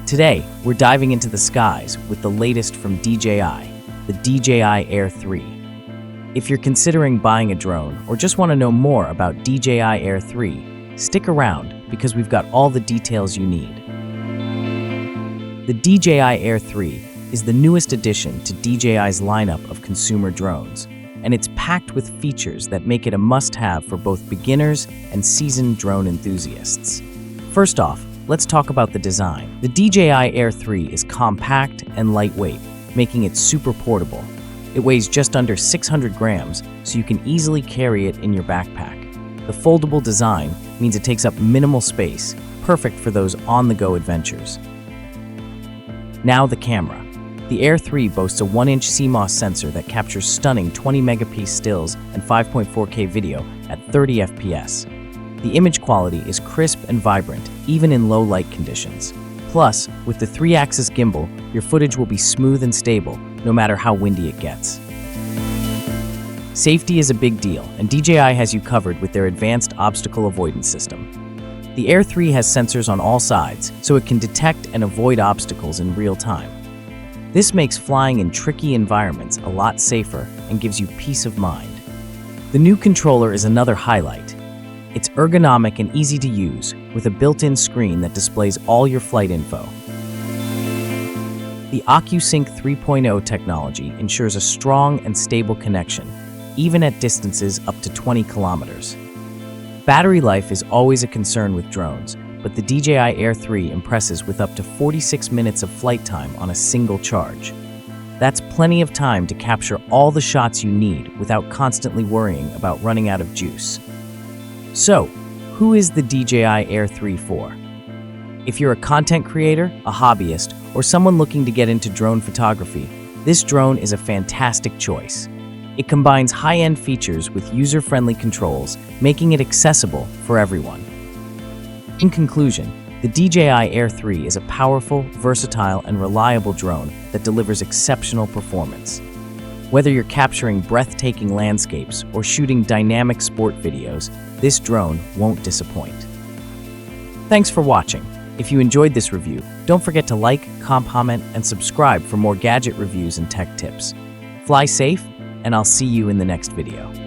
Today, we're diving into the skies with the latest from DJI, the DJI Air 3. If you're considering buying a drone or just want to know more about DJI Air 3, stick around because we've got all the details you need. The DJI Air 3 is the newest addition to DJI's lineup of consumer drones, and it's packed with features that make it a must-have for both beginners and seasoned drone enthusiasts. First off, let's talk about the design. The DJI Air 3 is compact and lightweight, making it super portable. It weighs just under 600 grams, so you can easily carry it in your backpack. The foldable design means it takes up minimal space, perfect for those on-the-go adventures. Now the camera. The Air 3 boasts a 1-inch CMOS sensor that captures stunning 20-megapixel stills and 5.4K video at 30 FPS. The image quality is crisp and vibrant, even in low light conditions. Plus, with the 3-axis gimbal, your footage will be smooth and stable, no matter how windy it gets. Safety is a big deal, and DJI has you covered with their advanced obstacle avoidance system. The Air 3 has sensors on all sides, so it can detect and avoid obstacles in real time. This makes flying in tricky environments a lot safer and gives you peace of mind. The new controller is another highlight. It's ergonomic and easy to use, with a built-in screen that displays all your flight info. The OcuSync 3.0 technology ensures a strong and stable connection, even at distances up to 20 kilometers. Battery life is always a concern with drones, but the DJI Air 3 impresses with up to 46 minutes of flight time on a single charge. That's plenty of time to capture all the shots you need without constantly worrying about running out of juice. So, who is the DJI Air 3 for? If you're a content creator, a hobbyist, or someone looking to get into drone photography, this drone is a fantastic choice. It combines high-end features with user-friendly controls, making it accessible for everyone. In conclusion, the DJI Air 3 is a powerful, versatile, and reliable drone that delivers exceptional performance. Whether you're capturing breathtaking landscapes or shooting dynamic sport videos, this drone won't disappoint. Thanks for watching. If you enjoyed this review, don't forget to like, comment, and subscribe for more gadget reviews and tech tips. Fly safe, and I'll see you in the next video.